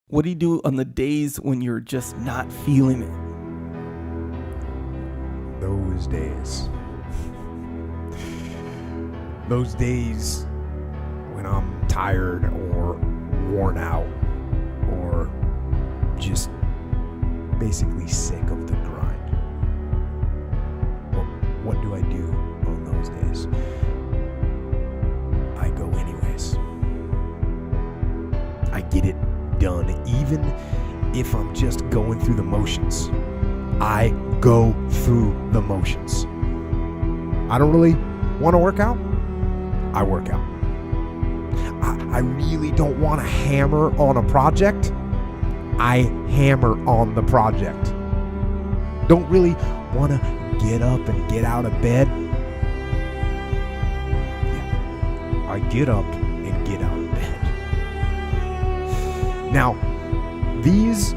What do you do on the days when you're just not feeling it? Those days. Those days when I'm tired or worn out or just basically sick of the grind. Well, what do I do on those days? I go anyways. I get it done, even if I'm just going through the motions. I go through the motions. I don't really want to work out. I work out. I really don't want to hammer on a project. I hammer on the project. Don't really want to get up and get out of bed. Yeah, I get up and get out of bed. Now, these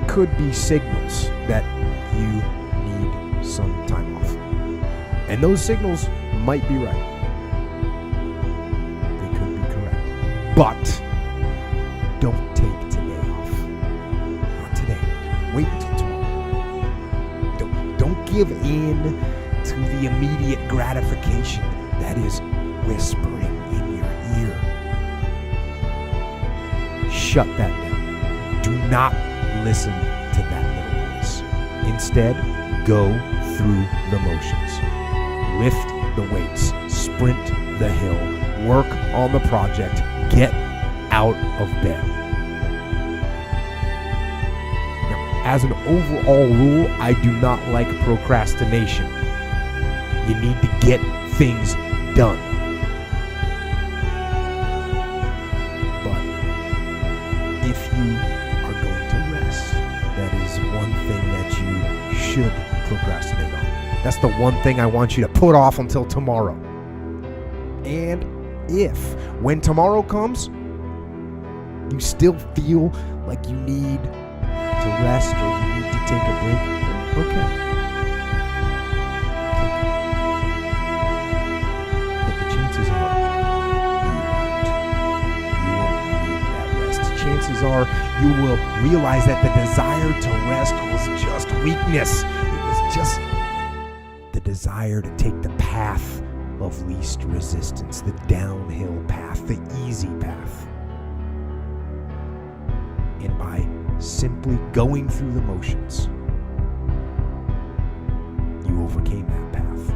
could be signals that you need some time off. And those signals might be right. They could be correct. But don't take today off. Not today. Wait until tomorrow. Don't give in to the immediate gratification that is whispering in your ear. Shut that down. Do not listen to that little voice. Instead, go through the motions. Lift the weights, sprint the hill, work on the project, get out of bed. Now, as an overall rule, I do not like procrastination. You need to get things done. But if you are going to rest, that is one thing that you should procrastinate on. That's the one thing I want you to put off until tomorrow. And if, when tomorrow comes, you still feel like you need to rest or you need to take a break, okay. But the chances are you won't need that rest. Chances are you will realize that the desire to rest was just weakness. It was just the desire to take the path of least resistance, the downhill path, the easy path. And by simply going through the motions, you overcame that path.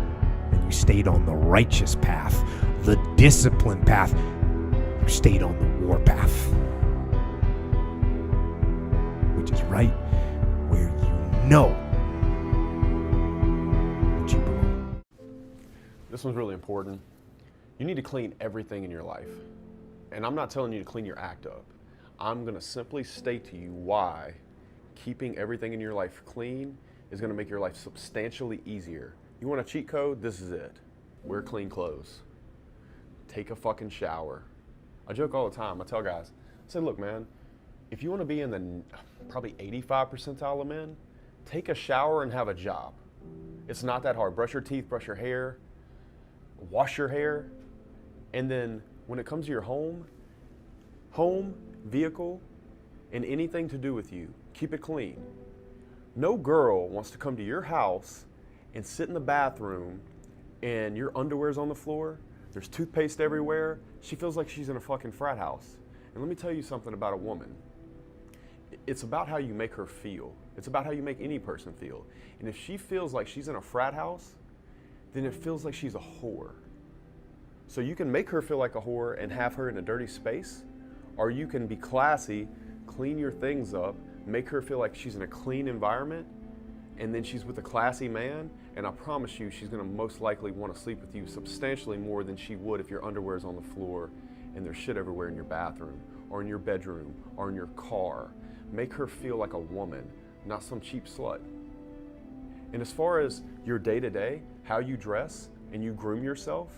And you stayed on the righteous path, the disciplined path. You stayed on the war path, which is right where you know that you belong. This one's really important. You need to clean everything in your life. And I'm not telling you to clean your act up. I'm going to simply state to you why keeping everything in your life clean is going to make your life substantially easier. You want a cheat code? This is it. Wear clean clothes. Take a fucking shower. I joke all the time. I tell guys, I say, look, man, if you want to be in the probably 85th percentile of men, take a shower and have a job. It's not that hard. Brush your teeth, brush your hair, wash your hair, and then when it comes to your home, vehicle, and anything to do with you, keep it clean. No girl wants to come to your house and sit in the bathroom and your underwear's on the floor, there's toothpaste everywhere. She feels like she's in a fucking frat house. And let me tell you something about a woman. It's about how you make her feel. It's about how you make any person feel. And if she feels like she's in a frat house, then it feels like she's a whore. So you can make her feel like a whore and have her in a dirty space, or you can be classy, clean your things up, make her feel like she's in a clean environment, and then she's with a classy man, and I promise you she's gonna most likely wanna sleep with you substantially more than she would if your underwear's on the floor and there's shit everywhere in your bathroom, or in your bedroom, or in your car. Make her feel like a woman, not some cheap slut. And as far as your day-to-day, how you dress and you groom yourself,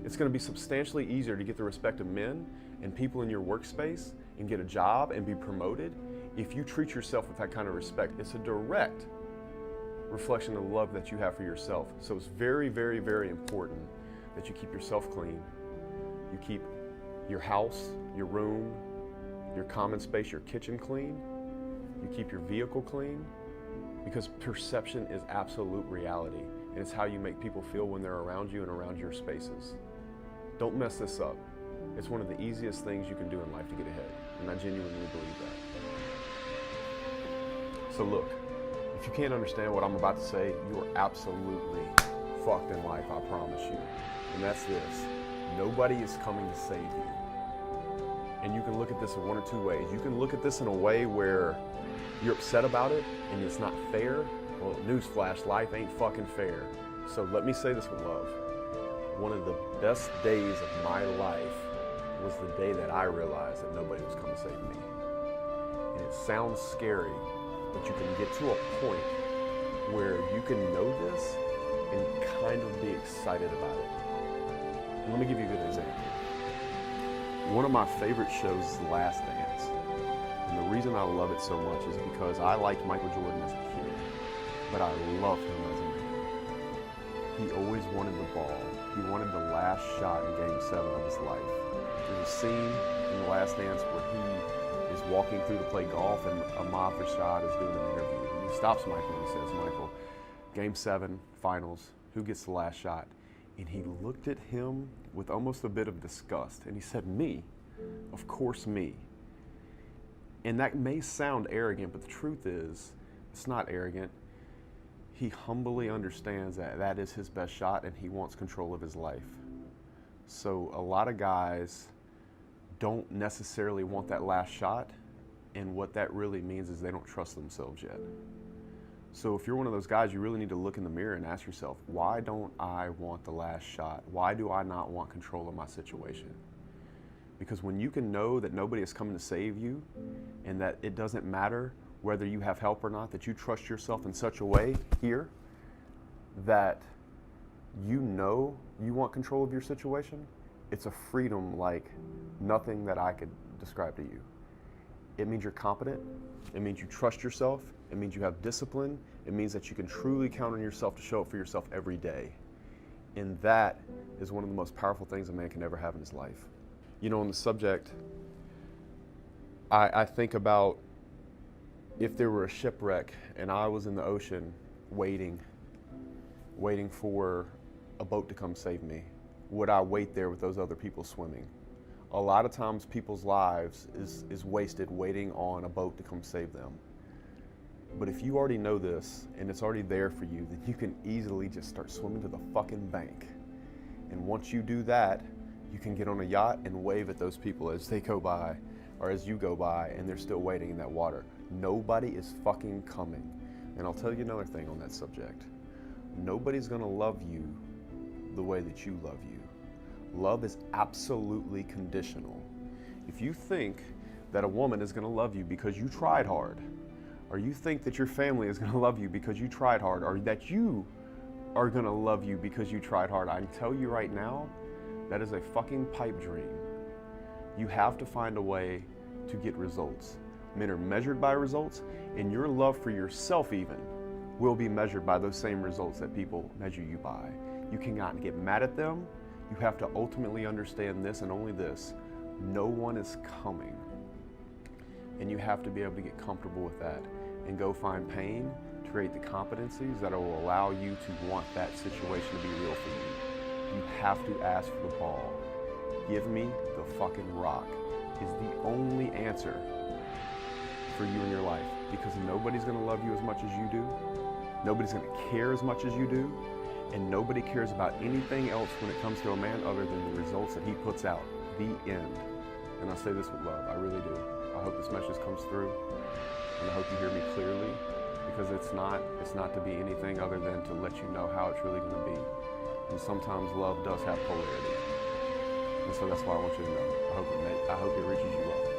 it's gonna be substantially easier to get the respect of men and people in your workspace and get a job and be promoted if you treat yourself with that kind of respect. It's a direct reflection of the love that you have for yourself. So it's very, very, very important that you keep yourself clean. You keep your house, your room, your common space, your kitchen clean. You keep your vehicle clean, because perception is absolute reality, and it's how you make people feel when they're around you and around your spaces. Don't mess this up. It's one of the easiest things you can do in life to get ahead, and I genuinely believe that. So look, if you can't understand what I'm about to say, you are absolutely fucked in life, I promise you. And that's this: nobody is coming to save you. And you can look at this in one or two ways. You can look at this in a way where you're upset about it and it's not fair. Well, newsflash, life ain't fucking fair. So let me say this with love. One of the best days of my life was the day that I realized that nobody was coming to save me. And it sounds scary, but you can get to a point where you can know this and kind of be excited about it. And let me give you a good example. One of my favorite shows is The Last Dance. And the reason I love it so much is because I liked Michael Jordan as a kid, but I loved him as a man. He always wanted the ball. He wanted the last shot in Game 7 of his life. There's a scene in The Last Dance where he is walking through to play golf, and Ahmad Rashad is doing an interview. And he stops Michael and he says, "Michael, Game 7, finals, who gets the last shot?" And he looked at him with almost a bit of disgust, and he said, "Me, of course me." And that may sound arrogant, but the truth is, it's not arrogant. He humbly understands that that is his best shot, and he wants control of his life. So a lot of guys don't necessarily want that last shot, and what that really means is they don't trust themselves yet. So if you're one of those guys, you really need to look in the mirror and ask yourself, why don't I want the last shot? Why do I not want control of my situation? Because when you can know that nobody is coming to save you, and that it doesn't matter whether you have help or not, that you trust yourself in such a way here that you know you want control of your situation, it's a freedom like nothing that I could describe to you. It means you're competent. It means you trust yourself. It means you have discipline. It means that you can truly count on yourself to show up for yourself every day. And that is one of the most powerful things a man can ever have in his life. You know, on the subject, I think about if there were a shipwreck and I was in the ocean waiting for a boat to come save me, would I wait there with those other people swimming? A lot of times people's lives is wasted waiting on a boat to come save them. But if you already know this and it's already there for you, then you can easily just start swimming to the fucking bank. And once you do that, you can get on a yacht and wave at those people as they go by, or as you go by, and they're still waiting in that water. Nobody is fucking coming. And I'll tell you another thing on that subject. Nobody's gonna love you the way that you love you. Love is absolutely conditional. If you think that a woman is gonna love you because you tried hard, or you think that your family is gonna love you because you tried hard, or that you are gonna love you because you tried hard, I can tell you right now, that is a fucking pipe dream. You have to find a way to get results. Men are measured by results, and your love for yourself even will be measured by those same results that people measure you by. You cannot get mad at them. You have to ultimately understand this and only this: no one is coming. And you have to be able to get comfortable with that and go find pain to create the competencies that will allow you to want that situation to be real for you. You have to ask for the ball. Give me the fucking rock is the only answer for you in your life, because nobody's gonna love you as much as you do. Nobody's gonna care as much as you do. And nobody cares about anything else when it comes to a man other than the results that he puts out. The end. And I say this with love, I really do. I hope this message comes through, and I hope you hear me clearly, because it's not to be anything other than to let you know how it's really gonna be. And sometimes love does have polarity. And so that's why I want you to know. I hope it reaches you well.